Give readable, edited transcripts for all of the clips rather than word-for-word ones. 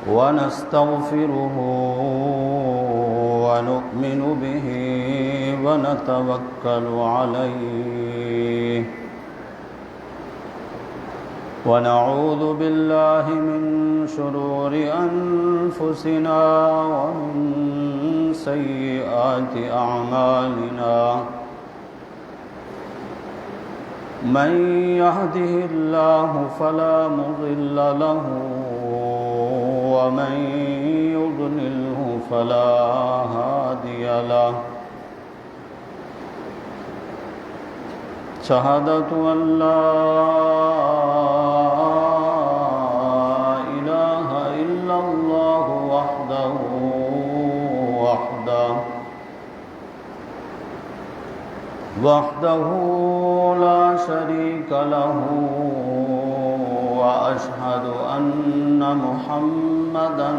ونستغفره ونؤمن به ونتوكل عليه ونعوذ بالله من شرور أنفسنا ومن سيئات أعمالنا من يهده الله فلا مضل له ومن يضلله فلا هادي له شهادة أن لا إله إلا الله وحده لا شريك له وأشهد أن محمدًا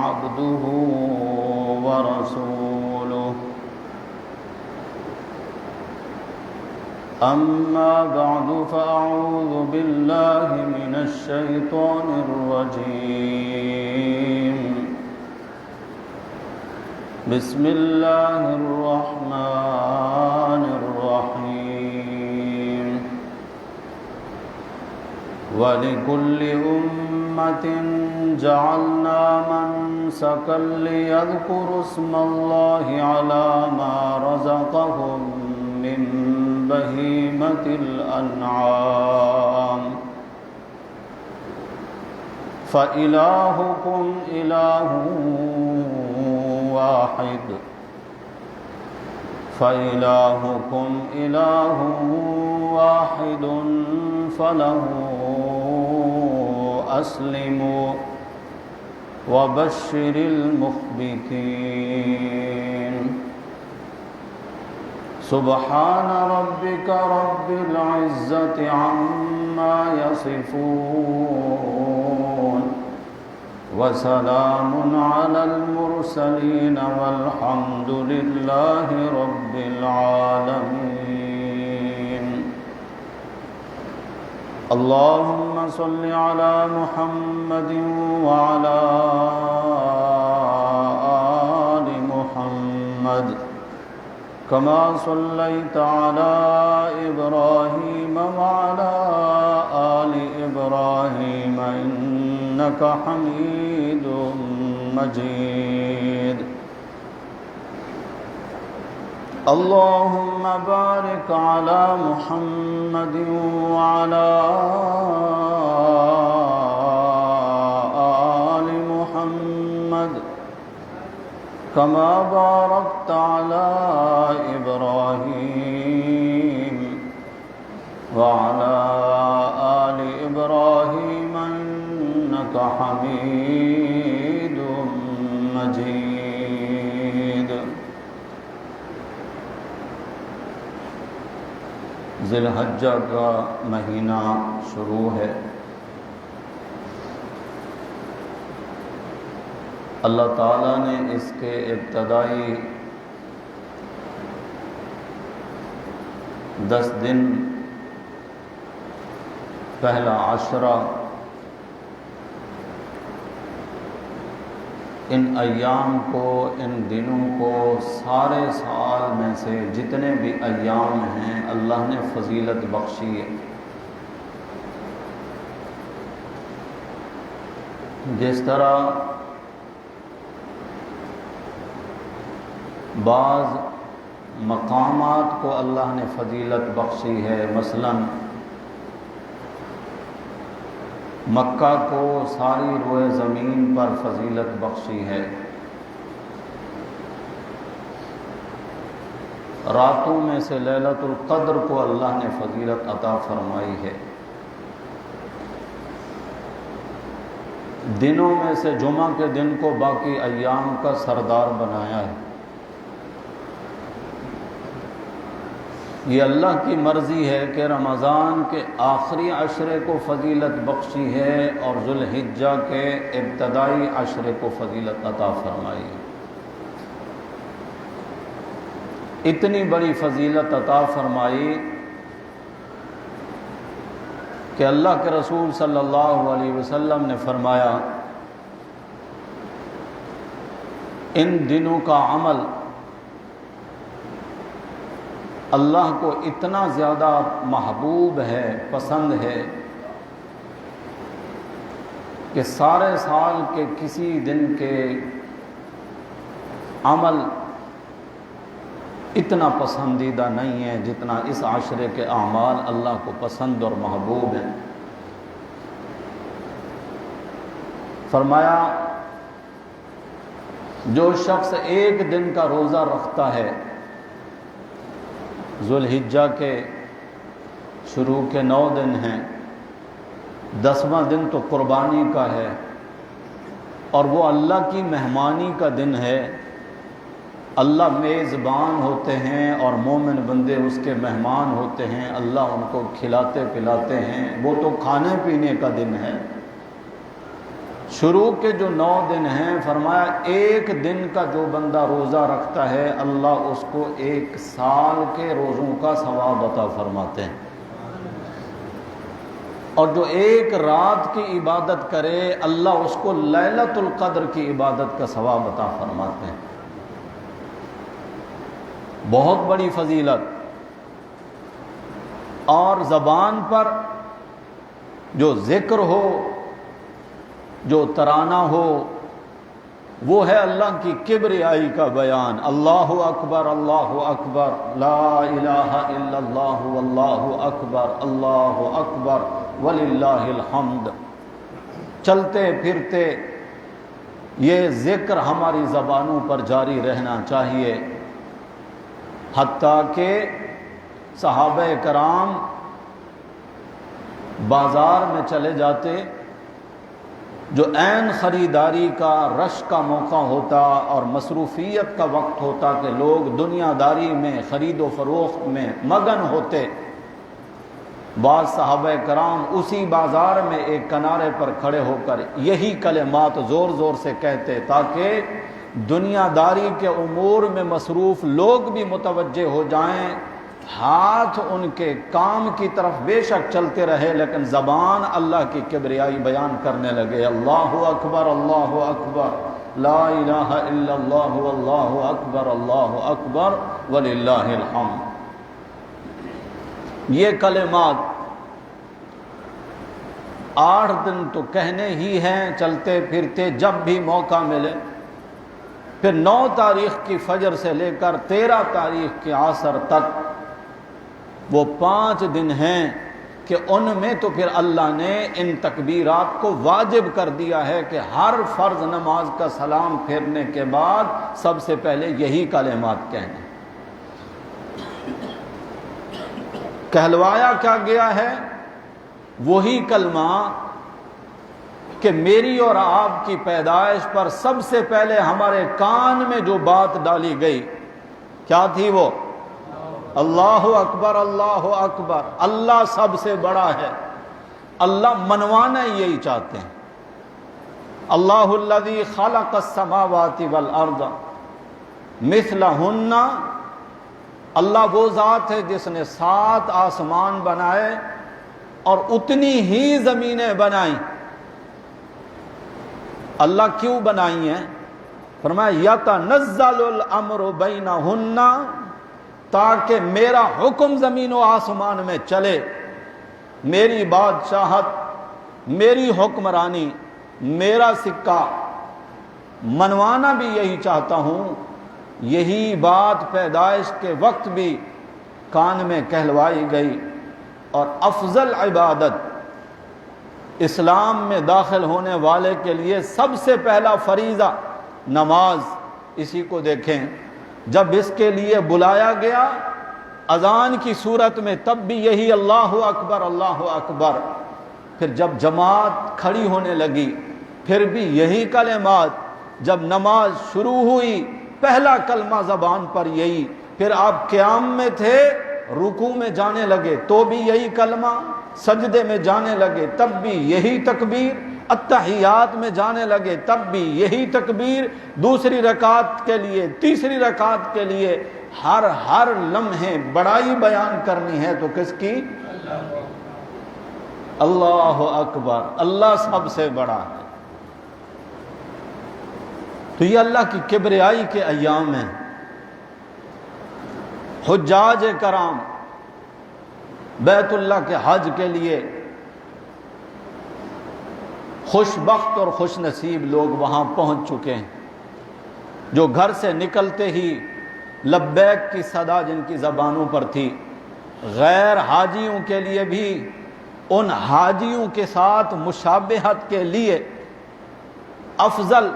عبده ورسوله أما بعد فأعوذ بالله من الشيطان الرجيم بسم الله الرحمن الرحيم ولكل أمة جعلنا منسكا ليذكروا اسم الله على ما رزقهم من بهيمة الأنعام فإلهكم إله واحد فله أسلموا وبشر المخبتين سبحان ربك رب العزة عما يصفون وسلام على المرسلين والحمد لله رب العالمين اللهم صل على محمد وعلى آل محمد كما صليت على إبراهيم وعلى آل إبراهيم إنك حميد مجيد اللهم بارك على محمد وعلى آل محمد كما باركت على إبراهيم وعلى آل إبراهيم إنك حميد مجيد ذی الحجہ کا مہینہ شروع ہے۔ اللہ تعالیٰ نے اس کے ابتدائی 10 دن پہلا عشرہ ان ایام کو، ان دنوں کو سارے سال میں سے جتنے بھی ایام ہیں اللہ نے فضیلت بخشی ہے۔ جس طرح بعض مقامات کو اللہ نے فضیلت بخشی ہے، مثلاً مکہ کو ساری روئے زمین پر فضیلت بخشی ہے، راتوں میں سے لیلۃ القدر کو اللہ نے فضیلت عطا فرمائی ہے، دنوں میں سے جمعہ کے دن کو باقی ایام کا سردار بنایا ہے۔ یہ اللہ کی مرضی ہے کہ رمضان کے آخری عشرے کو فضیلت بخشی ہے اور ذو الحجہ کے ابتدائی عشرے کو فضیلت عطا فرمائی ہے۔ اتنی بڑی فضیلت عطا فرمائی کہ اللہ کے رسول صلی اللہ علیہ وسلم نے فرمایا ان دنوں کا عمل اللہ کو اتنا زیادہ محبوب ہے، پسند ہے کہ سارے سال کے کسی دن کے عمل اتنا پسندیدہ نہیں ہے جتنا اس عشرے کے اعمال اللہ کو پسند اور محبوب ہیں۔ فرمایا جو شخص ایک دن کا روزہ رکھتا ہے، ذوالحجہ کے شروع کے 9 دن ہیں، 10واں دن تو قربانی کا ہے اور وہ اللہ کی مہمانی کا دن ہے، اللہ میزبان ہوتے ہیں اور مومن بندے اس کے مہمان ہوتے ہیں، اللہ ان کو کھلاتے پلاتے ہیں، وہ تو کھانے پینے کا دن ہے۔ شروع کے جو 9 دن ہیں، فرمایا ایک دن کا جو بندہ روزہ رکھتا ہے اللہ اس کو 1 سال کے روزوں کا ثواب عطا فرماتے ہیں، اور جو ایک رات کی عبادت کرے اللہ اس کو لیلۃ القدر کی عبادت کا ثواب عطا فرماتے ہیں۔ بہت بڑی فضیلت۔ اور زبان پر جو ذکر ہو، جو ترانہ ہو، وہ ہے اللہ کی کبریائی کا بیان، اللہ اکبر اللہ اکبر، لا الہ الا اللہ واللہ اکبر، اللہ اکبر وللہ الحمد۔ چلتے پھرتے یہ ذکر ہماری زبانوں پر جاری رہنا چاہیے، حتیٰ کہ صحابہ کرام بازار میں چلے جاتے، جو عین خریداری کا رش کا موقع ہوتا اور مصروفیت کا وقت ہوتا کہ لوگ دنیا داری میں خرید و فروخت میں مگن ہوتے، بعض صحابہ کرام اسی بازار میں ایک کنارے پر کھڑے ہو کر یہی کلمات زور زور سے کہتے تاکہ دنیا داری کے امور میں مصروف لوگ بھی متوجہ ہو جائیں، ہاتھ ان کے کام کی طرف بے شک چلتے رہے لیکن زبان اللہ کی کبریائی بیان کرنے لگے، اللہ اکبر لا الہ الا اللہ واللہ اکبر وللہ الحمد۔ یہ کلمات 8 دن تو کہنے ہی ہیں، چلتے پھرتے جب بھی موقع ملے۔ پھر 9 تاریخ کی فجر سے لے کر 13 تاریخ کے عصر تک وہ 5 دن ہیں کہ ان میں تو پھر اللہ نے ان تکبیرات کو واجب کر دیا ہے کہ ہر فرض نماز کا سلام پھیرنے کے بعد سب سے پہلے یہی کلمات کہنے۔ کہلوایا کیا گیا ہے؟ وہی کلمہ کہ میری اور آپ کی پیدائش پر سب سے پہلے ہمارے کان میں جو بات ڈالی گئی کیا تھی؟ وہ اللہ اکبر اللہ سب سے بڑا ہے۔ اللہ منوانا یہی چاہتے ہیں، اللہ الذی خلق السماوات والارض مثلہن، اللہ وہ ذات ہے جس نے 7 آسمان بنائے اور اتنی ہی زمینیں بنائیں۔ اللہ کیوں بنائی ہیں؟ فرمایا یتنزل الامر بینہن، تاکہ میرا حکم زمین و آسمان میں چلے، میری بادشاہت، میری حکمرانی، میرا سکہ منوانا بھی یہی چاہتا ہوں۔ یہی بات پیدائش کے وقت بھی کان میں کہلوائی گئی، اور افضل عبادت اسلام میں داخل ہونے والے کے لیے سب سے پہلا فریضہ نماز۔ اسی کو دیکھیں، جب اس کے لیے بلایا گیا اذان کی صورت میں تب بھی یہی اللہ اکبر، پھر جب جماعت کھڑی ہونے لگی پھر بھی یہی کلمات، جب نماز شروع ہوئی پہلا کلمہ زبان پر یہی، پھر آپ قیام میں تھے رکوع میں جانے لگے تو بھی یہی کلمہ، سجدے میں جانے لگے تب بھی یہی تکبیر، اتحیات میں جانے لگے تب بھی یہی تکبیر، دوسری رکعت کے لیے، تیسری رکعت کے لیے، ہر لمحے بڑائی بیان کرنی ہے تو کس کی؟ اللہ اکبر، اللہ سب سے بڑا ہے۔ تو یہ اللہ کی کبریائی کے ایام ہیں۔ حجاج کرام بیت اللہ کے حج کے لیے خوش بخت اور خوش نصیب لوگ وہاں پہنچ چکے ہیں، جو گھر سے نکلتے ہی لبیک کی صدا جن کی زبانوں پر تھی۔ غیر حاجیوں کے لیے بھی ان حاجیوں کے ساتھ مشابہت کے لیے افضل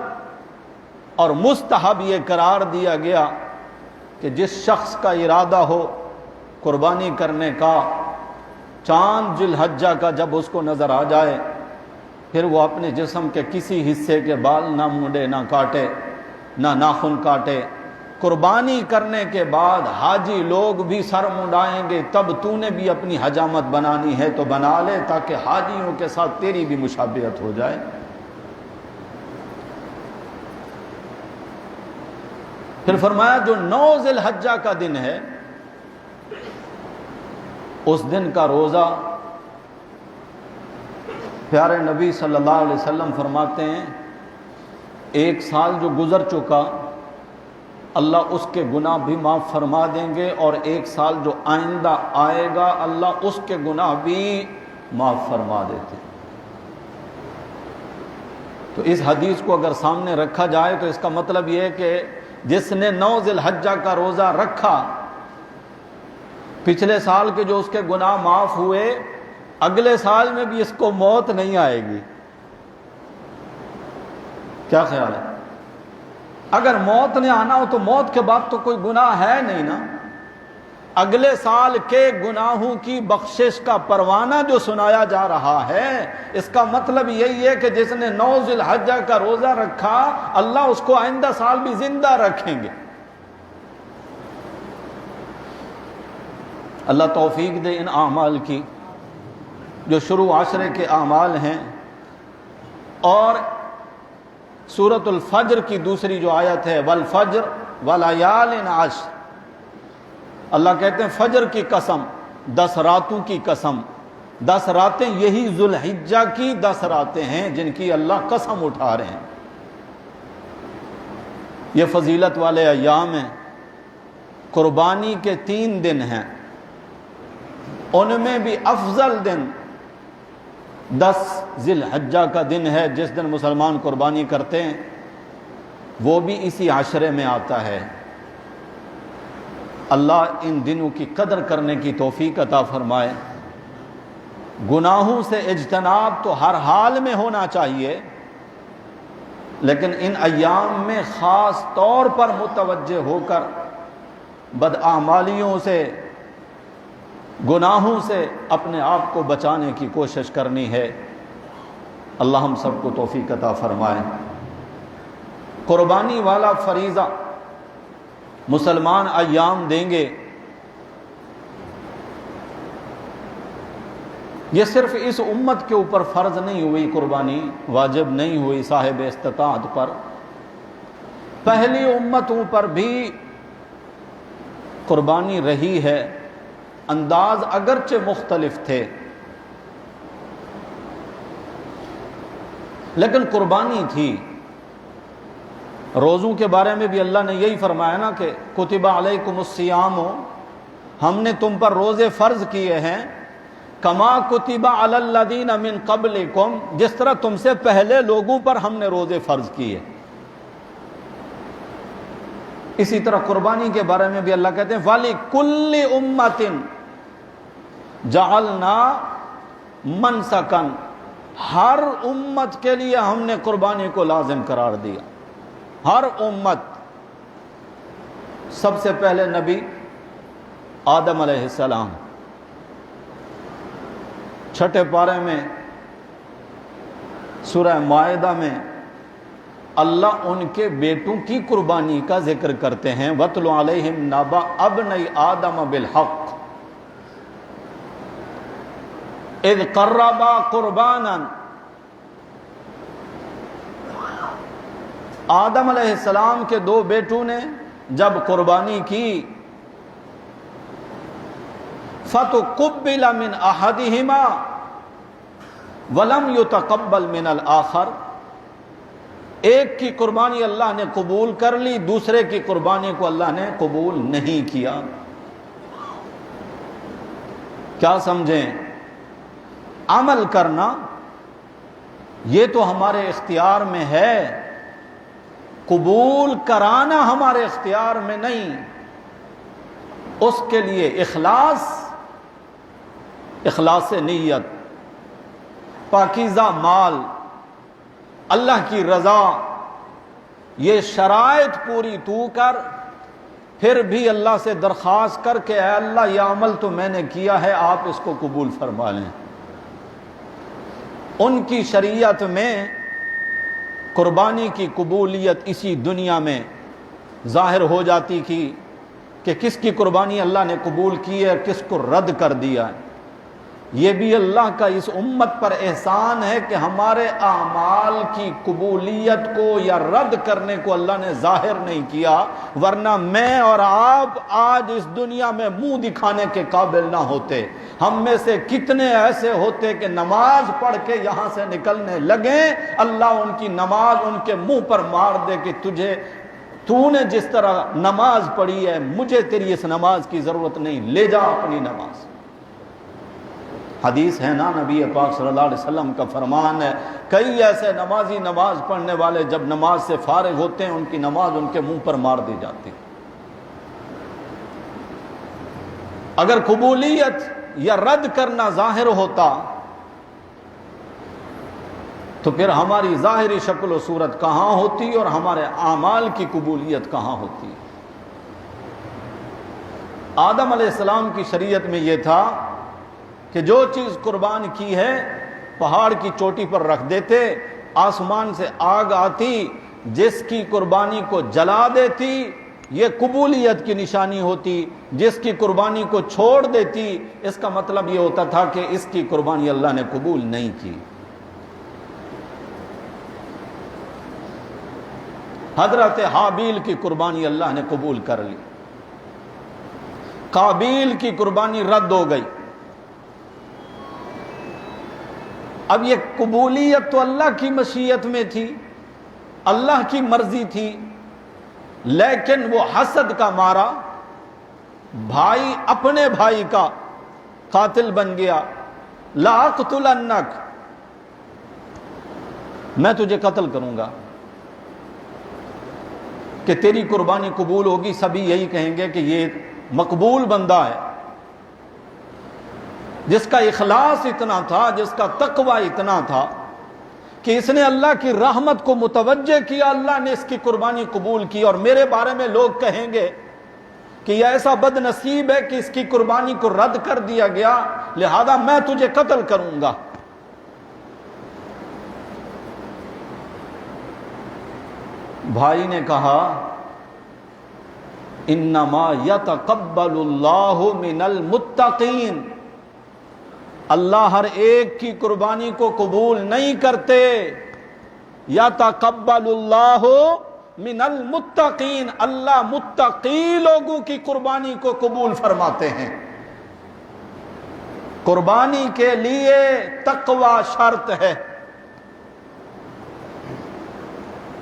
اور مستحب یہ قرار دیا گیا کہ جس شخص کا ارادہ ہو قربانی کرنے کا، چاند ذی الحجہ کا جب اس کو نظر آ جائے، پھر وہ اپنے جسم کے کسی حصے کے بال نہ مونڈے، نہ کاٹے، نہ ناخن کاٹے۔ قربانی کرنے کے بعد حاجی لوگ بھی سر منڈائیں گے، تب تو نے بھی اپنی حجامت بنانی ہے تو بنا لے، تاکہ حاجیوں کے ساتھ تیری بھی مشابہت ہو جائے۔ پھر فرمایا جو 9 ذی الحجہ کا دن ہے، اس دن کا روزہ پیارے نبی صلی اللہ علیہ وسلم فرماتے ہیں ایک سال جو گزر چکا اللہ اس کے گناہ بھی معاف فرما دیں گے، اور ایک سال جو آئندہ آئے گا اللہ اس کے گناہ بھی معاف فرما دیتے ہیں۔ تو اس حدیث کو اگر سامنے رکھا جائے تو اس کا مطلب یہ ہے کہ جس نے 9 ذی الحجہ کا روزہ رکھا، پچھلے سال کے جو اس کے گناہ معاف ہوئے، اگلے سال میں بھی اس کو موت نہیں آئے گی۔ کیا خیال ہے؟ اگر موت نے آنا ہو تو موت کے بعد تو کوئی گناہ ہے نہیں نا۔ اگلے سال کے گناہوں کی بخشش کا پروانہ جو سنایا جا رہا ہے، اس کا مطلب یہی ہے کہ جس نے 9 ذی الحجہ کا روزہ رکھا اللہ اس کو آئندہ سال بھی زندہ رکھیں گے۔ اللہ توفیق دے ان اعمال کی جو شروع عشرے کے اعمال ہیں۔ اور سورۃ الفجر کی دوسری جو آیت ہے والفجر ولیال عشر، اللہ کہتے ہیں فجر کی قسم، 10 راتوں کی قسم۔ 10 راتیں یہی ذو الحجہ کی 10 راتیں ہیں جن کی اللہ قسم اٹھا رہے ہیں۔ یہ فضیلت والے ایام ہیں۔ قربانی کے 3 دن ہیں، ان میں بھی افضل دن 10 ذی الحجہ کا دن ہے جس دن مسلمان قربانی کرتے ہیں، وہ بھی اسی عشرے میں آتا ہے۔ اللہ ان دنوں کی قدر کرنے کی توفیق عطا فرمائے۔ گناہوں سے اجتناب تو ہر حال میں ہونا چاہیے، لیکن ان ایام میں خاص طور پر متوجہ ہو کر بداعمالیوں سے، گناہوں سے اپنے آپ کو بچانے کی کوشش کرنی ہے۔ اللہ ہم سب کو توفیق عطا فرمائے۔ قربانی والا فریضہ مسلمان ایام دیں گے، یہ صرف اس امت کے اوپر فرض نہیں ہوئی، قربانی واجب نہیں ہوئی صاحب استطاعت پر، پہلی امتوں پر بھی قربانی رہی ہے، انداز اگرچہ مختلف تھے لیکن قربانی تھی۔ روزوں کے بارے میں بھی اللہ نے یہی فرمایا نا کہ کتب علیکم الصیام، ہم نے تم پر روزے فرض کیے ہیں، کما کتب علی الذین من قبلکم، جس طرح تم سے پہلے لوگوں پر ہم نے روزے فرض کیے۔ اسی طرح قربانی کے بارے میں بھی اللہ کہتے ہیں وَلِكُلِّ أُمَّةٍ جَعَلْنَا مَنْسَكًا، ہر امت کے لیے ہم نے قربانی کو لازم قرار دیا۔ ہر امت، سب سے پہلے نبی آدم علیہ السلام، 6 پارے میں سورہ مائدہ میں اللہ ان کے بیٹوں کی قربانی کا ذکر کرتے ہیں۔ وَاتْلُ عَلَيْهِمْ نَبَأَ ابْنَيْ آدَمَ بِالْحَقِّ اِذْ قَرَّبَا قُرْبَانًا، آدم علیہ السلام کے 2 بیٹوں نے جب قربانی کی، فَتُقُبِّلَ مِنْ أَحَدِهِمَا، وَلَمْ يُتَقَبَّلْ مِنَ الْآخَرِ، ایک کی قربانی اللہ نے قبول کر لی، دوسرے کی قربانی کو اللہ نے قبول نہیں کیا۔ کیا سمجھیں؟ عمل کرنا یہ تو ہمارے اختیار میں ہے، قبول کرانا ہمارے اختیار میں نہیں۔ اس کے لیے اخلاص نیت، پاکیزہ مال، اللہ کی رضا، یہ شرائط پوری تو کر، پھر بھی اللہ سے درخواست کر کے اے اللہ یہ عمل تو میں نے کیا ہے، آپ اس کو قبول فرما لیں۔ ان کی شریعت میں قربانی کی قبولیت اسی دنیا میں ظاہر ہو جاتی تھی کہ کس کی قربانی اللہ نے قبول کی ہے اور کس کو رد کر دیا ہے۔ یہ بھی اللہ کا اس امت پر احسان ہے کہ ہمارے اعمال کی قبولیت کو یا رد کرنے کو اللہ نے ظاہر نہیں کیا، ورنہ میں اور آپ آج اس دنیا میں منہ دکھانے کے قابل نہ ہوتے۔ ہم میں سے کتنے ایسے ہوتے کہ نماز پڑھ کے یہاں سے نکلنے لگیں، اللہ ان کی نماز ان کے منہ پر مار دے کہ تو نے جس طرح نماز پڑھی ہے مجھے تیری اس نماز کی ضرورت نہیں، لے جا اپنی نماز۔ حدیث ہے نا، نبی پاک صلی اللہ علیہ وسلم کا فرمان ہے، کئی ایسے نمازی نماز پڑھنے والے جب نماز سے فارغ ہوتے ہیں ان کی نماز ان کے منہ پر مار دی جاتی۔ اگر قبولیت یا رد کرنا ظاہر ہوتا تو پھر ہماری ظاہری شکل و صورت کہاں ہوتی اور ہمارے اعمال کی قبولیت کہاں ہوتی؟ آدم علیہ السلام کی شریعت میں یہ تھا کہ جو چیز قربان کی ہے پہاڑ کی چوٹی پر رکھ دیتے، آسمان سے آگ آتی، جس کی قربانی کو جلا دیتی یہ قبولیت کی نشانی ہوتی، جس کی قربانی کو چھوڑ دیتی اس کا مطلب یہ ہوتا تھا کہ اس کی قربانی اللہ نے قبول نہیں کی۔ حضرت حابیل کی قربانی اللہ نے قبول کر لی، قابیل کی قربانی رد ہو گئی۔ اب یہ قبولیت تو اللہ کی مشیت میں تھی، اللہ کی مرضی تھی، لیکن وہ حسد کا مارا بھائی اپنے بھائی کا قاتل بن گیا۔ لَأَقْتُلَنَّكَ، میں تجھے قتل کروں گا، کہ تیری قربانی قبول ہوگی، سبھی یہی کہیں گے کہ یہ مقبول بندہ ہے، جس کا اخلاص اتنا تھا، جس کا تقوی اتنا تھا کہ اس نے اللہ کی رحمت کو متوجہ کیا، اللہ نے اس کی قربانی قبول کی۔ اور میرے بارے میں لوگ کہیں گے کہ یہ ایسا بد نصیب ہے کہ اس کی قربانی کو رد کر دیا گیا، لہذا میں تجھے قتل کروں گا۔ بھائی نے کہا انما یتقبل اللہ من المتقین، اللہ ہر ایک کی قربانی کو قبول نہیں کرتے، یتقبل اللہ من المتقین، اللہ متقی لوگوں کی قربانی کو قبول فرماتے ہیں۔ قربانی کے لیے تقوی شرط ہے۔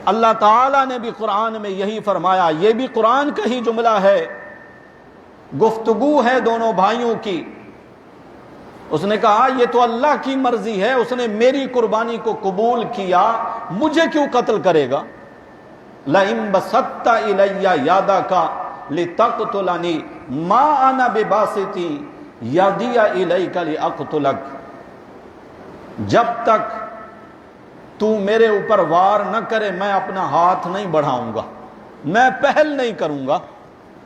اللہ تعالیٰ نے بھی قرآن میں یہی فرمایا، یہ بھی قرآن کا ہی جملہ ہے، گفتگو ہے دونوں بھائیوں کی۔ اس نے کہا یہ تو اللہ کی مرضی ہے، اس نے میری قربانی کو قبول کیا، مجھے کیوں قتل کرے گا؟ لَئِن بَسَطتَ إِلَيَّ يَدَكَ لِتَقْتُلَنِي مَا أَنَا بِبَاسِطٍ يَدِيَ إِلَيْكَ لِأَقْتُلَكَ، جب تک تو میرے اوپر وار نہ کرے میں اپنا ہاتھ نہیں بڑھاؤں گا، میں پہل نہیں کروں گا،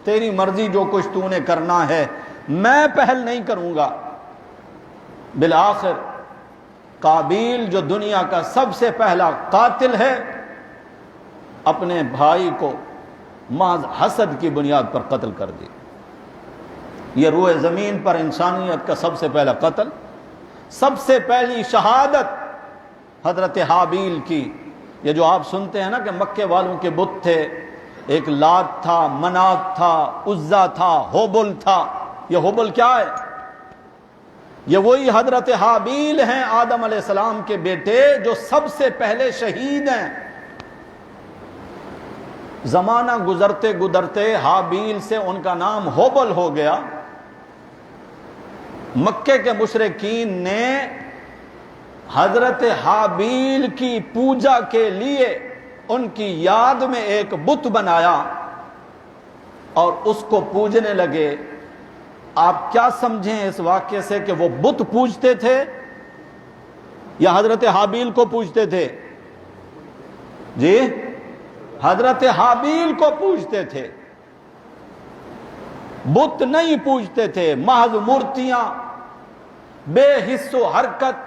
تیری مرضی جو کچھ تو نے کرنا ہے میں پہل نہیں کروں گا۔ بالآخر قابیل جو دنیا کا سب سے پہلا قاتل ہے، اپنے بھائی کو محض حسد کی بنیاد پر قتل کر دی۔ یہ روئے زمین پر انسانیت کا سب سے پہلا قتل، سب سے پہلی شہادت حضرت حابیل کی۔ یہ جو آپ سنتے ہیں نا کہ مکے والوں کے بت تھے، ایک لات تھا، منات تھا، عزا تھا، ہوبل تھا۔ یہ ہوبل کیا ہے؟ یہ وہی حضرت حابیل ہیں آدم علیہ السلام کے بیٹے جو سب سے پہلے شہید ہیں۔ زمانہ گزرتے گزرتے حابیل سے ان کا نام ہوبل ہو گیا۔ مکے کے مشرکین نے حضرت حابیل کی پوجا کے لیے ان کی یاد میں ایک بت بنایا اور اس کو پوجنے لگے۔ آپ کیا سمجھیں اس واقعے سے کہ وہ بت پوجتے تھے یا حضرت حابیل کو پوجتے تھے؟ جی، حضرت حابیل کو پوجتے تھے، بت نہیں پوجتے تھے۔ محض مورتیاں بے حس و حرکت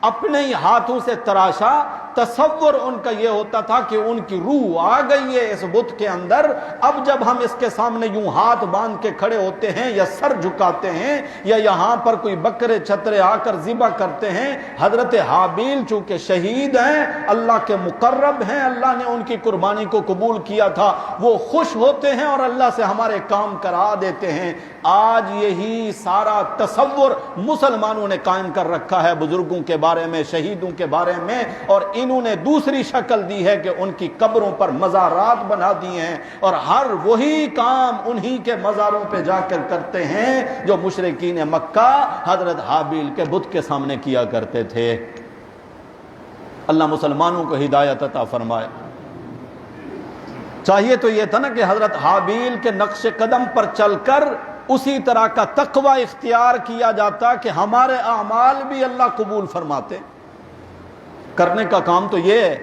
اپنے ہی ہاتھوں سے تراشا۔ تصور ان کا یہ ہوتا تھا کہ ان کی روح آ گئی ہے اس بت کے اندر، اب جب ہم اس کے سامنے یوں ہاتھ باندھ کے کھڑے ہوتے ہیں یا سر جھکاتے ہیں یا یہاں پر کوئی بکرے چھترے آ کر ذبح کرتے ہیں، حضرت حابیل چونکہ شہید ہیں، اللہ کے مقرب ہیں، اللہ نے ان کی قربانی کو قبول کیا تھا، وہ خوش ہوتے ہیں اور اللہ سے ہمارے کام کرا دیتے ہیں۔ آج یہی سارا تصور مسلمانوں نے قائم کر رکھا ہے بزرگوں کے بارے میں، شہیدوں کے بارے میں، اور انہوں نے دوسری شکل دی ہے کہ ان کی قبروں پر مزارات بنا دیے ہیں اور ہر وہی کام انہی کے مزاروں پہ جا کر کرتے ہیں جو مشرکین مکہ حضرت حابیل کے بت کے سامنے کیا کرتے تھے۔ اللہ مسلمانوں کو ہدایت عطا فرمائے۔ چاہیے تو یہ تھا نا کہ حضرت حابیل کے نقش قدم پر چل کر اسی طرح کا تقوی اختیار کیا جاتا کہ ہمارے اعمال بھی اللہ قبول فرماتے۔ کرنے کا کام تو یہ ہے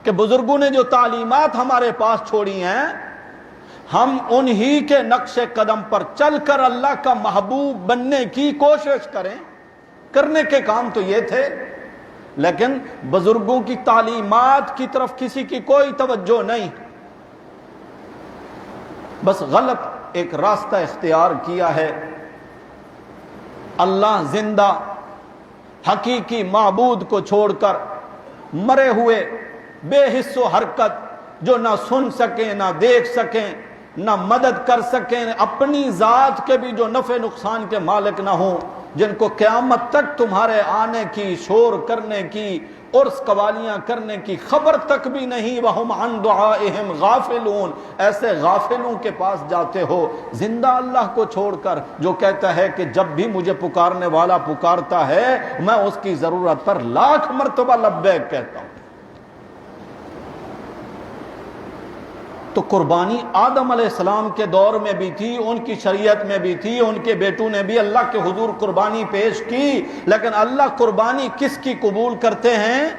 کہ بزرگوں نے جو تعلیمات ہمارے پاس چھوڑی ہیں، ہم انہی کے نقش قدم پر چل کر اللہ کا محبوب بننے کی کوشش کریں۔ کرنے کے کام تو یہ تھے، لیکن بزرگوں کی تعلیمات کی طرف کسی کی کوئی توجہ نہیں، بس غلط ایک راستہ اختیار کیا ہے۔ اللہ زندہ حقیقی معبود کو چھوڑ کر مرے ہوئے بے حس و حرکت جو نہ سن سکیں نہ دیکھ سکیں نہ مدد کر سکیں، اپنی ذات کے بھی جو نفع نقصان کے مالک نہ ہوں، جن کو قیامت تک تمہارے آنے کی، شور کرنے کی، عرس قوالیاں کرنے کی خبر تک بھی نہیں، وَهُمْ عَنْ دُعَائِهِمْ غَافِلُونَ، ایسے غافلوں کے پاس جاتے ہو زندہ اللہ کو چھوڑ کر، جو کہتا ہے کہ جب بھی مجھے پکارنے والا پکارتا ہے میں اس کی ضرورت پر لاکھ مرتبہ لبیک کہتا ہوں۔ تو قربانی آدم علیہ السلام کے دور میں بھی تھی، ان کی شریعت میں بھی تھی، ان کے بیٹوں نے بھی اللہ کے حضور قربانی پیش کی، لیکن اللہ قربانی کس کی قبول کرتے ہیں؟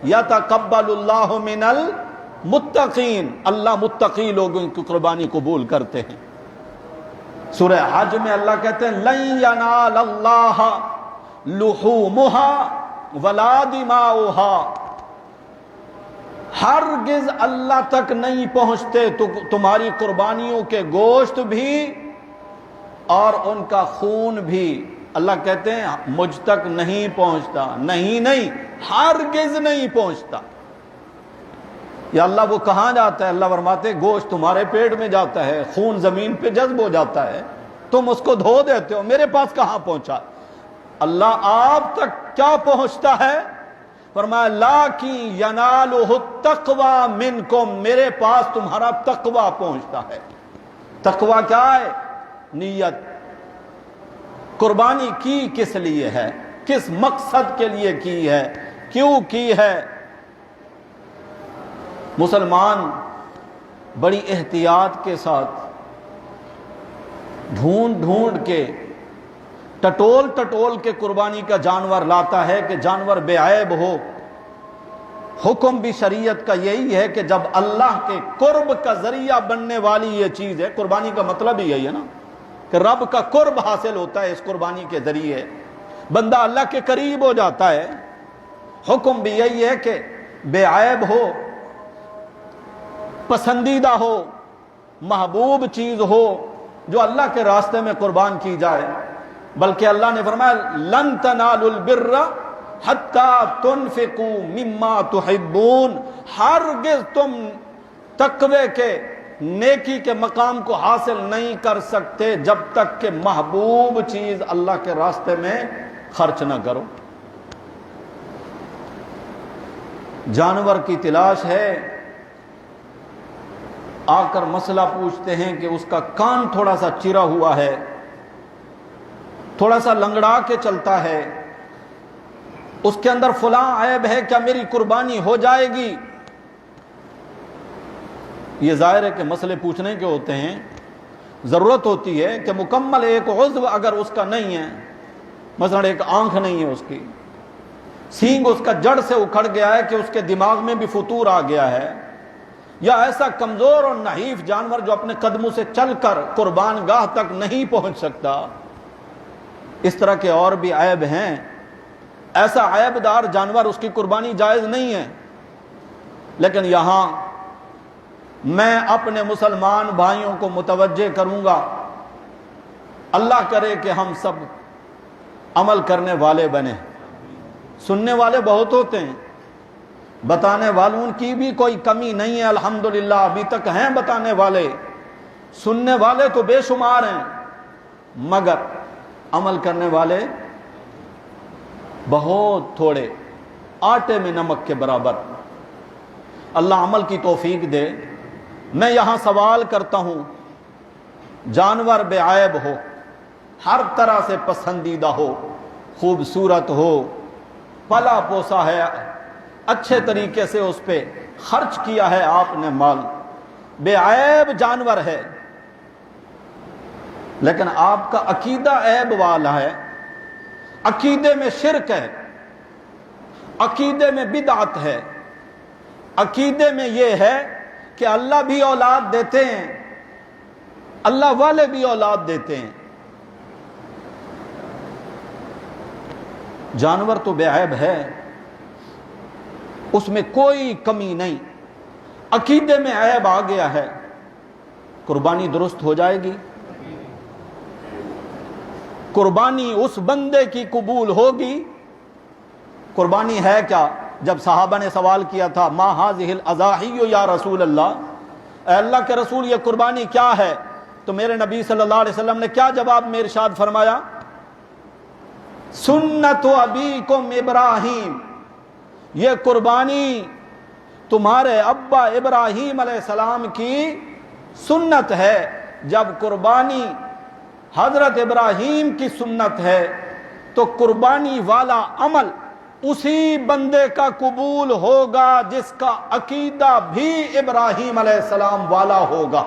یتقبل اللہ من المتقین، اللہ متقی لوگوں کی قربانی قبول کرتے ہیں۔ سورہ حج میں اللہ کہتے ہیں لن ینال اللہ لحومها ولا دماؤها، ہرگز اللہ تک نہیں پہنچتے تو تمہاری قربانیوں کے گوشت بھی اور ان کا خون بھی۔ اللہ کہتے ہیں مجھ تک نہیں پہنچتا، نہیں ہرگز نہیں پہنچتا۔ یا اللہ وہ کہاں جاتا ہے؟ اللہ فرماتے گوشت تمہارے پیٹ میں جاتا ہے، خون زمین پہ جذب ہو جاتا ہے، تم اس کو دھو دیتے ہو، میرے پاس کہاں پہنچا؟ اللہ آپ تک کیا پہنچتا ہے؟ فرمایا لاکن ینالہ التقوی منکم، میرے پاس تمہارا تقوی پہنچتا ہے۔ تقوی کیا ہے؟ نیت۔ قربانی کی کس لیے ہے؟ کس مقصد کے لیے کی ہے؟ کیوں کی ہے؟ مسلمان بڑی احتیاط کے ساتھ ڈھونڈ ڈھونڈ کے ٹٹول کے قربانی کا جانور لاتا ہے کہ جانور بے عیب ہو۔ حکم بھی شریعت کا یہی ہے کہ جب اللہ کے قرب کا ذریعہ بننے والی یہ چیز ہے، قربانی کا مطلب ہی یہی ہے نا کہ رب کا قرب حاصل ہوتا ہے اس قربانی کے ذریعے، بندہ اللہ کے قریب ہو جاتا ہے۔ حکم بھی یہی ہے کہ بے عیب ہو، پسندیدہ ہو، محبوب چیز ہو جو اللہ کے راستے میں قربان کی جائے۔ بلکہ اللہ نے فرمایا لن تنالوا البر حتی تنفقوا مما تحبون، ہرگز تم تقوی کے نیکی کے مقام کو حاصل نہیں کر سکتے جب تک کہ محبوب چیز اللہ کے راستے میں خرچ نہ کرو۔ جانور کی تلاش ہے، آ کر مسئلہ پوچھتے ہیں کہ اس کا کان تھوڑا سا چرا ہوا ہے، تھوڑا سا لنگڑا کے چلتا ہے، اس کے اندر فلاں عیب ہے، کیا میری قربانی ہو جائے گی؟ یہ ظاہر ہے کہ مسئلے پوچھنے کے ہوتے ہیں، ضرورت ہوتی ہے کہ مکمل ایک عضو اگر اس کا نہیں ہے، مثلا ایک آنکھ نہیں ہے اس کی، سینگ اس کا جڑ سے اکھڑ گیا ہے کہ اس کے دماغ میں بھی فطور آ گیا ہے، یا ایسا کمزور اور نحیف جانور جو اپنے قدموں سے چل کر قربان گاہ تک نہیں پہنچ سکتا، اس طرح کے اور بھی عیب ہیں، ایسا عیب دار جانور اس کی قربانی جائز نہیں ہے۔ لیکن یہاں میں اپنے مسلمان بھائیوں کو متوجہ کروں گا، اللہ کرے کہ ہم سب عمل کرنے والے بنے۔ سننے والے بہت ہوتے ہیں، بتانے والوں کی بھی کوئی کمی نہیں ہے، الحمدللہ ابھی تک ہیں بتانے والے، سننے والے تو بے شمار ہیں، مگر عمل کرنے والے بہت تھوڑے، آٹے میں نمک کے برابر۔ اللہ عمل کی توفیق دے۔ میں یہاں سوال کرتا ہوں، جانور بے عیب ہو، ہر طرح سے پسندیدہ ہو، خوبصورت ہو، پلا پوسا ہے، اچھے طریقے سے اس پہ خرچ کیا ہے آپ نے مال، بے عیب جانور ہے، لیکن آپ کا عقیدہ عیب والا ہے، عقیدے میں شرک ہے، عقیدے میں بدعت ہے، عقیدے میں یہ ہے کہ اللہ بھی اولاد دیتے ہیں، اللہ والے بھی اولاد دیتے ہیں۔ جانور تو بے عیب ہے، اس میں کوئی کمی نہیں، عقیدے میں عیب آ گیا ہے، قربانی درست ہو جائے گی؟ قربانی اس بندے کی قبول ہوگی؟ قربانی ہے کیا؟ جب صحابہ نے سوال کیا تھا ما ہذہ الاضاحی یا رسول اللہ، اے اللہ کے رسول یہ قربانی کیا ہے، تو میرے نبی صلی اللہ علیہ وسلم نے کیا جواب میں ارشاد فرمایا؟ سنت ابیکم ابراہیم، یہ قربانی تمہارے ابا ابراہیم علیہ السلام کی سنت ہے۔ جب قربانی حضرت ابراہیم کی سنت ہے تو قربانی والا عمل اسی بندے کا قبول ہوگا جس کا عقیدہ بھی ابراہیم علیہ السلام والا ہوگا۔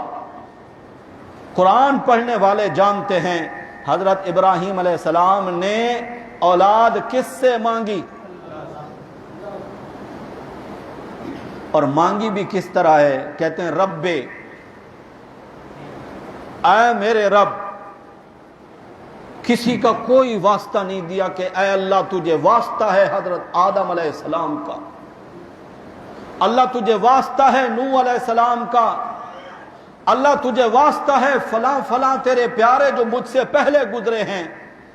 قرآن پڑھنے والے جانتے ہیں حضرت ابراہیم علیہ السلام نے اولاد کس سے مانگی، اور مانگی بھی کس طرح ہے؟ کہتے ہیں رب، اے میرے رب، کسی کا کوئی واسطہ نہیں دیا کہ اے اللہ تجھے واسطہ ہے حضرت آدم علیہ السلام کا، اللہ تجھے واسطہ ہے نوح علیہ السلام کا، اللہ تجھے واسطہ ہے فلاں فلاں تیرے پیارے جو مجھ سے پہلے گزرے ہیں،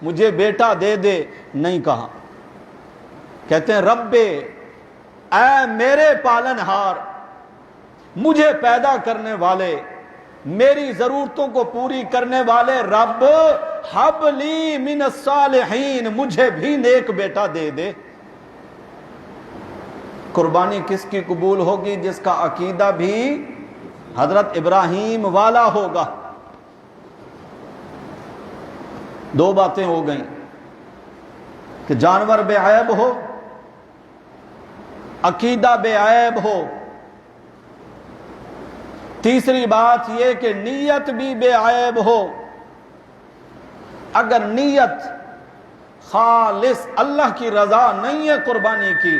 مجھے بیٹا دے دے، نہیں کہا۔ کہتے ہیں رب، اے میرے پالنہار، مجھے پیدا کرنے والے، میری ضرورتوں کو پوری کرنے والے رب، حب لی من الصالحین، مجھے بھی نیک بیٹا دے دے۔ قربانی کس کی قبول ہوگی؟ جس کا عقیدہ بھی حضرت ابراہیم والا ہوگا۔ دو باتیں ہو گئیں کہ جانور بے عیب ہو، عقیدہ بے عیب ہو، تیسری بات یہ کہ نیت بھی بے عیب ہو۔ اگر نیت خالص اللہ کی رضا نہیں ہے قربانی کی،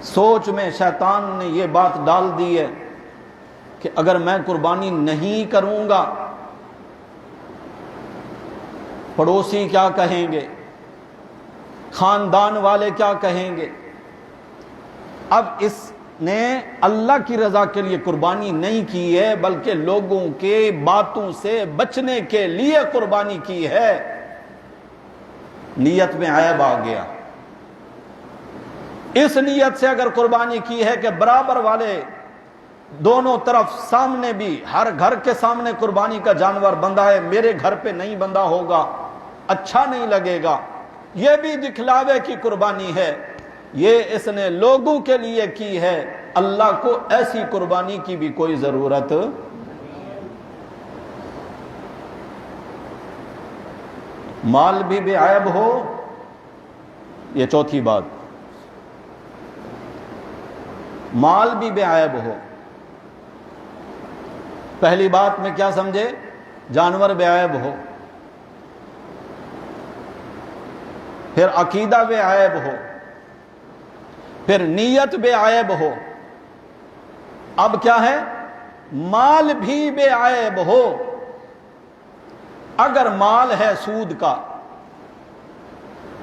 سوچ میں شیطان نے یہ بات ڈال دی ہے کہ اگر میں قربانی نہیں کروں گا پڑوسی کیا کہیں گے، خاندان والے کیا کہیں گے۔ اب اس نے اللہ کی رضا کے لیے قربانی نہیں کی ہے بلکہ لوگوں کے باتوں سے بچنے کے لیے قربانی کی ہے، نیت میں عیب آ گیا۔ اس نیت سے اگر قربانی کی ہے کہ برابر والے دونوں طرف سامنے بھی، ہر گھر کے سامنے قربانی کا جانور بندھا ہے، میرے گھر پہ نہیں بندھا ہوگا، اچھا نہیں لگے گا، یہ بھی دکھلاوے کی قربانی ہے، یہ اس نے لوگوں کے لیے کی ہے، اللہ کو ایسی قربانی کی بھی کوئی ضرورت۔ مال بھی بے عیب ہو، یہ چوتھی بات، مال بھی بے عیب ہو۔ پہلی بات میں کیا سمجھے؟ جانور بے عیب ہو، پھر عقیدہ بے عیب ہو، پھر نیت بے عیب ہو، اب کیا ہے؟ مال بھی بے عیب ہو۔ اگر مال ہے سود کا،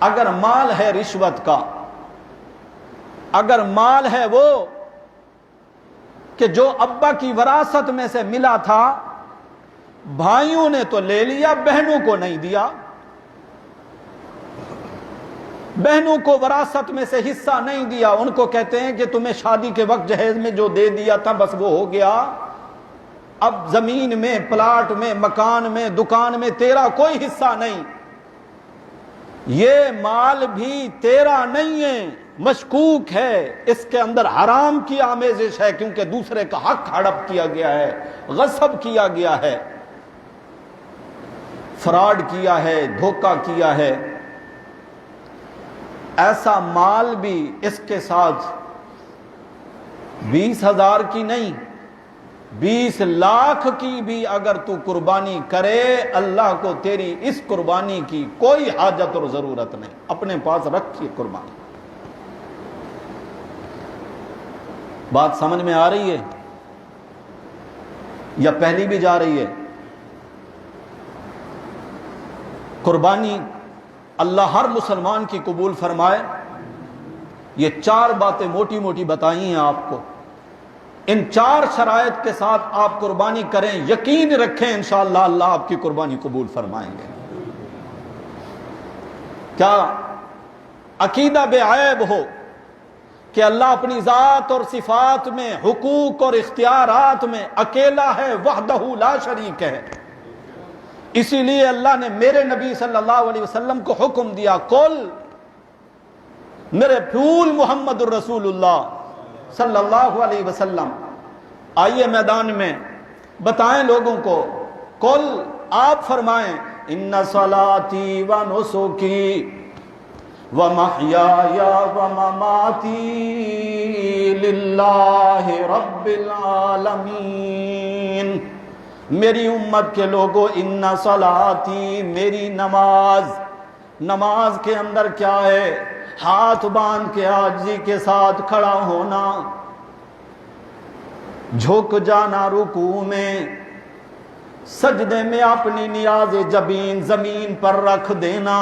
اگر مال ہے رشوت کا، اگر مال ہے وہ کہ جو ابا کی وراثت میں سے ملا تھا، بھائیوں نے تو لے لیا، بہنوں کو نہیں دیا، بہنوں کو وراثت میں سے حصہ نہیں دیا، ان کو کہتے ہیں کہ تمہیں شادی کے وقت جہیز میں جو دے دیا تھا بس وہ ہو گیا، اب زمین میں، پلاٹ میں، مکان میں، دکان میں تیرا کوئی حصہ نہیں، یہ مال بھی تیرا نہیں ہے، مشکوک ہے، اس کے اندر حرام کی آمیزش ہے، کیونکہ دوسرے کا حق ہڑپ کیا گیا ہے، غصب کیا گیا ہے، فراڈ کیا ہے، دھوکہ کیا ہے۔ ایسا مال بھی اس کے ساتھ 20,000 کی نہیں، 20 لاکھ کی بھی اگر تو قربانی کرے، اللہ کو تیری اس قربانی کی کوئی حاجت اور ضرورت نہیں، اپنے پاس رکھیے قربانی۔ بات سمجھ میں آ رہی ہے یا پہلی بھی جا رہی ہے؟ قربانی اللہ ہر مسلمان کی قبول فرمائے۔ یہ 4 باتیں موٹی موٹی بتائی ہیں آپ کو، ان 4 شرائط کے ساتھ آپ قربانی کریں، یقین رکھیں انشاءاللہ اللہ آپ کی قربانی قبول فرمائیں گے۔ کیا عقیدہ بے عیب ہو کہ اللہ اپنی ذات اور صفات میں، حقوق اور اختیارات میں اکیلا ہے، وحدہ لا شریک ہے۔ اسی لیے اللہ نے میرے نبی صلی اللہ علیہ وسلم کو حکم دیا، قل، میرے پھول محمد الرسول اللہ صلی اللہ علیہ وسلم آئیے میدان میں بتائیں لوگوں کو، قل، آپ فرمائیں، ان صلاتی و نسکی و محیای و مماتی للہ رب العالمین۔ میری امت کے لوگوں، ان صلاتی، میری نماز، نماز کے اندر کیا ہے؟ ہاتھ باندھ کے عاجزی کے ساتھ کھڑا ہونا، جھک جانا رکوع میں، سجدے میں اپنی نیاز جبین زمین پر رکھ دینا،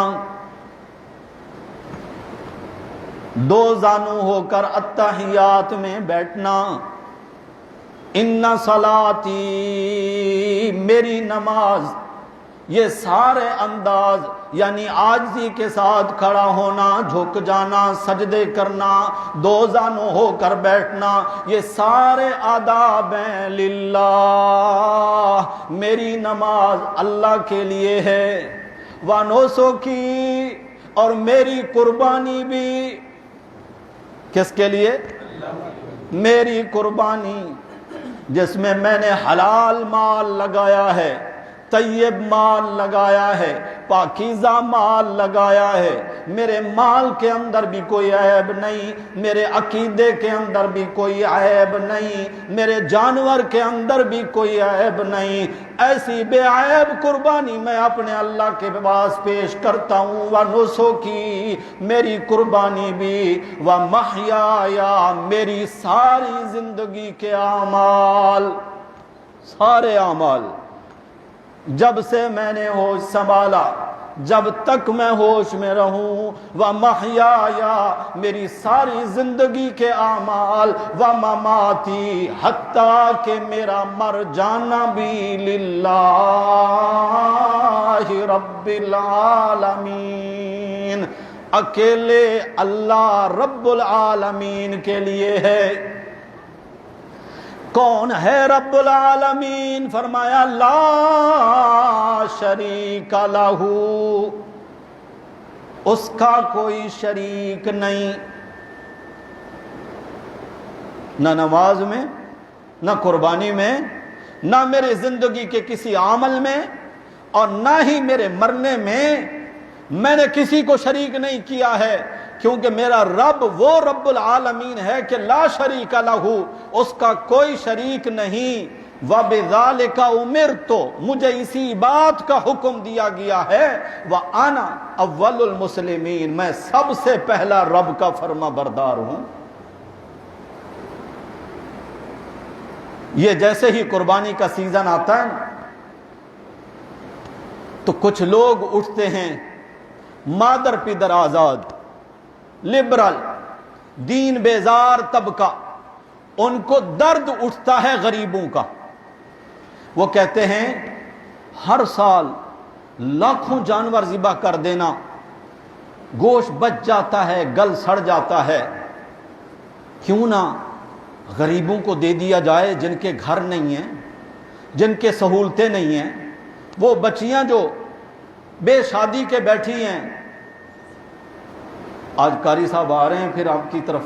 2 زانو ہو کر اتحیات میں بیٹھنا۔ ان صلاتی، میری نماز، یہ سارے انداز یعنی عاجزی کے ساتھ کھڑا ہونا، جھک جانا، سجدے کرنا، 2 زانو ہو کر بیٹھنا، یہ سارے آداب ہیں للہ، میری نماز اللہ کے لیے ہے۔ وانوسو کی، اور میری قربانی بھی کس کے لیے؟ میری قربانی جس میں میں نے حلال مال لگایا ہے، طیب مال لگایا ہے، پاکیزہ مال لگایا ہے، میرے مال کے اندر بھی کوئی عیب نہیں، میرے عقیدے کے اندر بھی کوئی عیب نہیں، میرے جانور کے اندر بھی کوئی عیب نہیں، ایسی بے عیب قربانی میں اپنے اللہ کے پاس پیش کرتا ہوں۔ وَنُسُكِي، میری قربانی بھی، وَمَحْيَايَ، میری ساری زندگی کے اعمال، سارے اعمال، جب سے میں نے ہوش سنبھالا، جب تک میں ہوش میں رہوں، وَمَحْيَايَ، میری ساری زندگی کے اعمال، وَمَمَاتِي، حتیٰ کہ میرا مر جانا بھی، للہ رب العالمین، اکیلے اللہ رب العالمین کے لیے ہے۔ کون ہے رب العالمین؟ فرمایا لا شریک لہ، اس کا کوئی شریک نہیں، نہ نماز میں، نہ قربانی میں، نہ میرے زندگی کے کسی عمل میں، اور نہ ہی میرے مرنے میں نے کسی کو شریک نہیں کیا ہے، کیونکہ میرا رب وہ رب العالمین ہے کہ لا شریک لہ، اس کا کوئی شریک نہیں۔ وَبِذَالِكَ أُمِرْتُ، مجھے اسی بات کا حکم دیا گیا ہے، وَأَنَا أَوَّلُ الْمُسْلِمِينَ، میں سب سے پہلا رب کا فرما بردار ہوں۔ یہ جیسے ہی قربانی کا سیزن آتا ہے تو کچھ لوگ اٹھتے ہیں، مادر پدر آزاد، لبرل، دین بیزار طبقہ، ان کو درد اٹھتا ہے غریبوں کا۔ وہ کہتے ہیں ہر سال لاکھوں جانور ذبح کر دینا، گوشت بچ جاتا ہے، گل سڑ جاتا ہے، کیوں نہ غریبوں کو دے دیا جائے جن کے گھر نہیں ہیں، جن کے سہولتیں نہیں ہیں، وہ بچیاں جو بے شادی کے بیٹھی ہیں۔ آج قاری صاحب آ رہے ہیں پھر آپ کی طرف،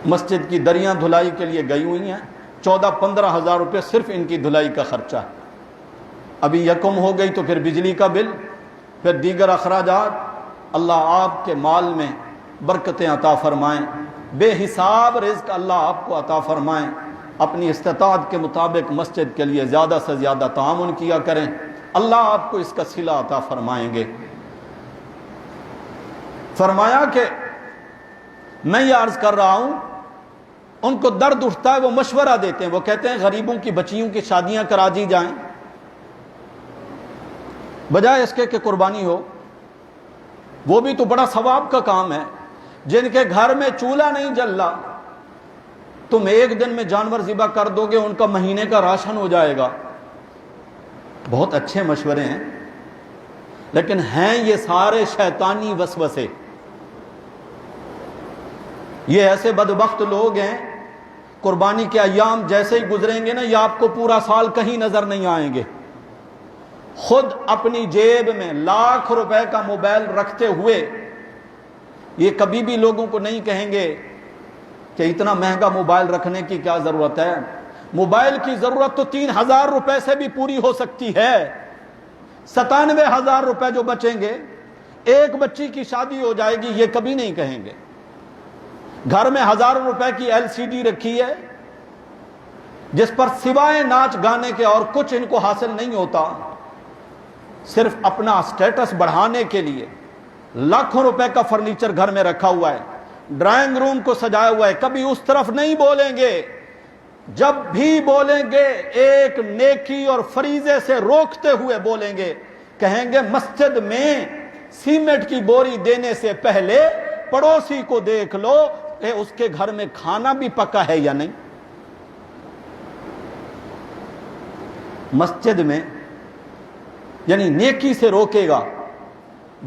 مسجد کی دریاں دھلائی کے لیے گئی ہوئی ہیں، 14-15 ہزار روپے صرف ان کی دھلائی کا خرچہ ہے۔ ابھی یکم ہو گئی تو پھر بجلی کا بل، پھر دیگر اخراجات۔ اللہ آپ کے مال میں برکتیں عطا فرمائیں، بے حساب رزق اللہ آپ کو عطا فرمائیں۔ اپنی استطاعت کے مطابق مسجد کے لیے زیادہ سے زیادہ تعاون کیا کریں، اللہ آپ کو اس کا صلہ عطا فرمائیں گے۔ فرمایا کہ میں یہ عرض کر رہا ہوں، ان کو درد اٹھتا ہے، وہ مشورہ دیتے ہیں، وہ کہتے ہیں غریبوں کی بچیوں کی شادیاں کرا دی جائیں، بجائے اس کے کہ قربانی ہو۔ وہ بھی تو بڑا ثواب کا کام ہے۔ جن کے گھر میں چولہا نہیں جل رہا، تم ایک دن میں جانور ذبح کر دو گے، ان کا مہینے کا راشن ہو جائے گا۔ بہت اچھے مشورے ہیں، لیکن ہیں یہ سارے شیطانی وسوسے۔ یہ ایسے بدبخت لوگ ہیں، قربانی کے ایام جیسے ہی گزریں گے نا، یہ آپ کو پورا سال کہیں نظر نہیں آئیں گے۔ خود اپنی جیب میں لاکھ روپے کا موبائل رکھتے ہوئے یہ کبھی بھی لوگوں کو نہیں کہیں گے کہ اتنا مہنگا موبائل رکھنے کی کیا ضرورت ہے۔ موبائل کی ضرورت تو 3,000 روپے سے بھی پوری ہو سکتی ہے۔ 97,000 روپے جو بچیں گے، ایک بچی کی شادی ہو جائے گی، یہ کبھی نہیں کہیں گے۔ گھر میں ہزاروں روپے کی LCD رکھی ہے، جس پر سوائے ناچ گانے کے اور کچھ ان کو حاصل نہیں ہوتا، صرف اپنا سٹیٹس بڑھانے کے لیے لاکھوں روپے کا فرنیچر گھر میں رکھا ہوا ہے، ڈرائنگ روم کو سجایا ہوا ہے، کبھی اس طرف نہیں بولیں گے۔ جب بھی بولیں گے ایک نیکی اور فریضے سے روکتے ہوئے بولیں گے، کہیں گے مسجد میں سیمنٹ کی بوری دینے سے پہلے پڑوسی کو دیکھ لو کہ اس کے گھر میں کھانا بھی پکا ہے یا نہیں۔ مسجد میں یعنی نیکی سے روکے گا،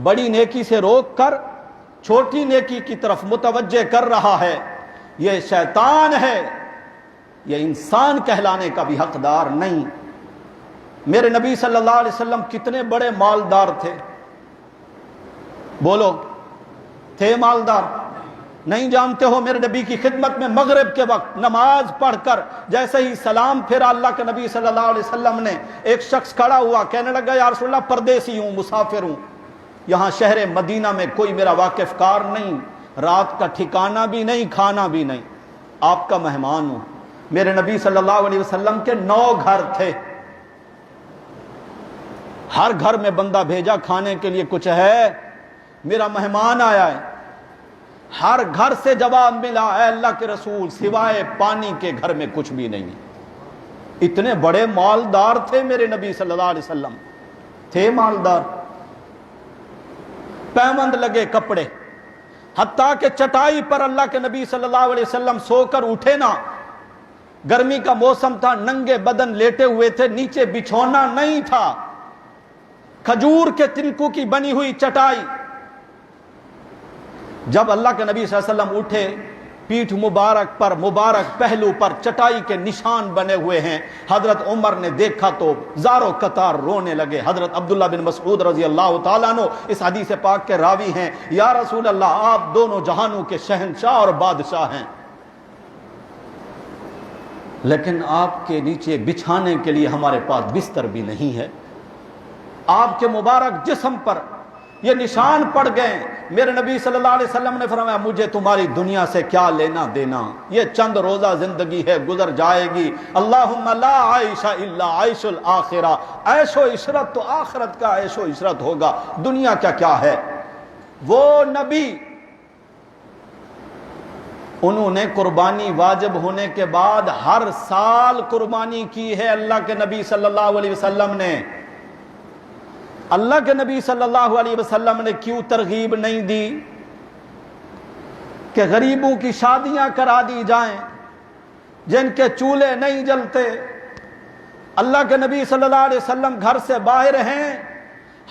بڑی نیکی سے روک کر چھوٹی نیکی کی طرف متوجہ کر رہا ہے، یہ شیطان ہے، یہ انسان کہلانے کا بھی حقدار نہیں۔ میرے نبی صلی اللہ علیہ وسلم کتنے بڑے مالدار تھے، بولو تھے مالدار؟ نہیں جانتے ہو؟ میرے نبی کی خدمت میں مغرب کے وقت نماز پڑھ کر جیسے ہی سلام پھیرا اللہ کے نبی صلی اللہ علیہ وسلم نے، ایک شخص کھڑا ہوا، کہنے لگا یا رسول اللہ پردیسی ہوں، مسافر ہوں، یہاں شہر مدینہ میں کوئی میرا واقف کار نہیں، رات کا ٹھکانہ بھی نہیں، کھانا بھی نہیں، آپ کا مہمان ہوں۔ میرے نبی صلی اللہ علیہ وسلم کے 9 گھر تھے، ہر گھر میں بندہ بھیجا کھانے کے لیے کچھ ہے، میرا مہمان آیا ہے۔ ہر گھر سے جواب ملا، اے اللہ کے رسول سوائے پانی کے گھر میں کچھ بھی نہیں۔ اتنے بڑے مالدار تھے میرے نبی صلی اللہ علیہ وسلم، تھے مالدار۔ پیوند لگے کپڑے، حتیٰ کہ چٹائی پر اللہ کے نبی صلی اللہ علیہ وسلم سو کر اٹھے نا، گرمی کا موسم تھا، ننگے بدن لیٹے ہوئے تھے، نیچے بچھونا نہیں تھا، کھجور کے تنکوں کی بنی ہوئی چٹائی۔ جب اللہ کے نبی صلی اللہ علیہ وسلم اٹھے پیٹھ مبارک پر مبارک پہلو پر چٹائی کے نشان بنے ہوئے ہیں۔ حضرت عمر نے دیکھا تو زاروں قطار رونے لگے۔ حضرت عبداللہ بن مسعود رضی اللہ تعالیٰ عنہ اس حدیث پاک کے راوی ہیں، یا رسول اللہ آپ دونوں جہانوں کے شہنشاہ اور بادشاہ ہیں، لیکن آپ کے نیچے بچھانے کے لیے ہمارے پاس بستر بھی نہیں ہے۔ آپ کے مبارک جسم پر یہ نشان پڑ گئے۔ میرے نبی صلی اللہ علیہ وسلم نے فرمایا مجھے تمہاری دنیا سے کیا لینا دینا، یہ چند روزہ زندگی ہے، گزر جائے گی۔ اللہم لا عیش الا عیش الآخرہ، عیش و عشرت تو آخرت کا عیش و عشرت ہوگا، دنیا کیا ہے۔ وہ نبی انہوں نے قربانی واجب ہونے کے بعد ہر سال قربانی کی ہے۔ اللہ کے نبی صلی اللہ علیہ وسلم نے، اللہ کے نبی صلی اللہ علیہ وسلم نے کیوں ترغیب نہیں دی کہ غریبوں کی شادیاں کرا دی جائیں جن کے چولہے نہیں جلتے؟ اللہ کے نبی صلی اللہ علیہ وسلم گھر سے باہر ہیں،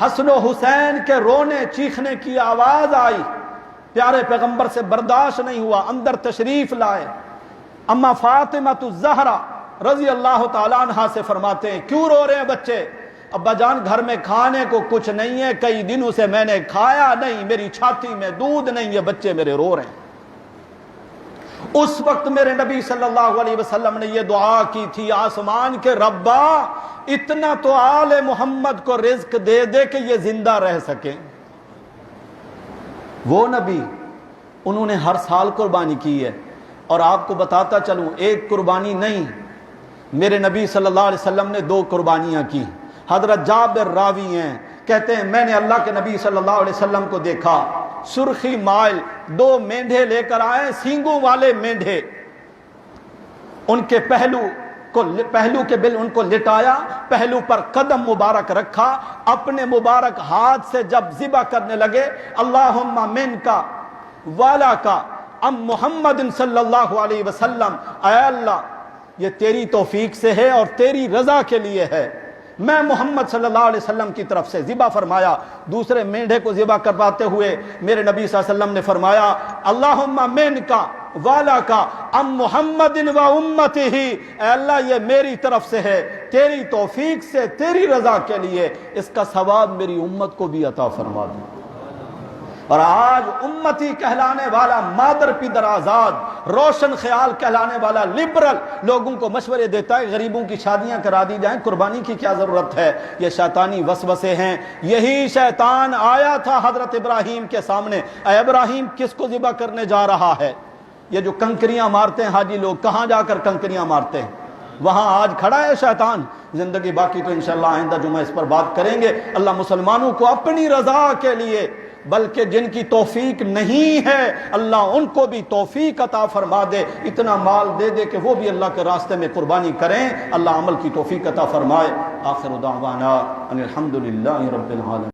حسن و حسین کے رونے چیخنے کی آواز آئی، پیارے پیغمبر سے برداشت نہیں ہوا، اندر تشریف لائے۔ اما فاطمہ الزہرا رضی اللہ تعالیٰ عنہا سے فرماتے ہیں کیوں رو رہے ہیں بچے؟ ابا جان گھر میں کھانے کو کچھ نہیں ہے، کئی دنوں سے میں نے کھایا نہیں، میری چھاتی میں دودھ نہیں ہے، بچے میرے رو رہے ہیں۔ اس وقت میرے نبی صلی اللہ علیہ وسلم نے یہ دعا کی تھی، آسمان کے ربا اتنا تو آل محمد کو رزق دے دے کہ یہ زندہ رہ سکیں۔ وہ نبی انہوں نے ہر سال قربانی کی ہے، اور آپ کو بتاتا چلوں ایک قربانی نہیں، میرے نبی صلی اللہ علیہ وسلم نے 2 قربانیاں کی۔ حضرت جابر راوی ہیں، کہتے ہیں میں نے اللہ کے نبی صلی اللہ علیہ وسلم کو دیکھا، سرخی مائل 2 مینڈھے لے کر آئے، سینگوں والے مینڈھے، ان کے پہلو کے بل ان کو لٹایا، پہلو پر قدم مبارک رکھا، اپنے مبارک ہاتھ سے جب ذبح کرنے لگے، اللہم من کا والا کا ام محمد صلی اللہ علیہ وسلم، اے اللہ یہ تیری توفیق سے ہے اور تیری رضا کے لیے ہے، میں محمد صلی اللہ علیہ وسلم کی طرف سے ذبح فرمایا۔ دوسرے مینڈھے کو ذبح کرواتے ہوئے میرے نبی صلی اللہ علیہ وسلم نے فرمایا اللہم من کا والا کا ام محمد و امتہ، اے اللہ یہ میری طرف سے ہے، تیری توفیق سے، تیری رضا کے لیے، اس کا ثواب میری امت کو بھی عطا فرما دے۔ اور آج امتی کہلانے والا مادر پدر آزاد، روشن خیال کہلانے والا لبرل لوگوں کو مشورے دیتا ہے غریبوں کی شادیاں کرا دی جائیں، قربانی کی کیا ضرورت ہے؟ یہ شیطانی وسوسے ہیں۔ یہی شیطان آیا تھا حضرت ابراہیم کے سامنے، اے ابراہیم کس کو ذبح کرنے جا رہا ہے؟ یہ جو کنکریاں مارتے ہیں حاجی لوگ، کہاں جا کر کنکریاں مارتے ہیں؟ وہاں آج کھڑا ہے شیطان۔ زندگی باقی تو انشاءاللہ آئندہ جمعہ اس پر بات کریں گے۔ اللہ مسلمانوں کو اپنی رضا کے لیے، بلکہ جن کی توفیق نہیں ہے اللہ ان کو بھی توفیق عطا فرما دے، اتنا مال دے دے کہ وہ بھی اللہ کے راستے میں قربانی کریں۔ اللہ عمل کی توفیق عطا فرمائے۔ آخر دعوانا ان الحمدللہ رب العالمین۔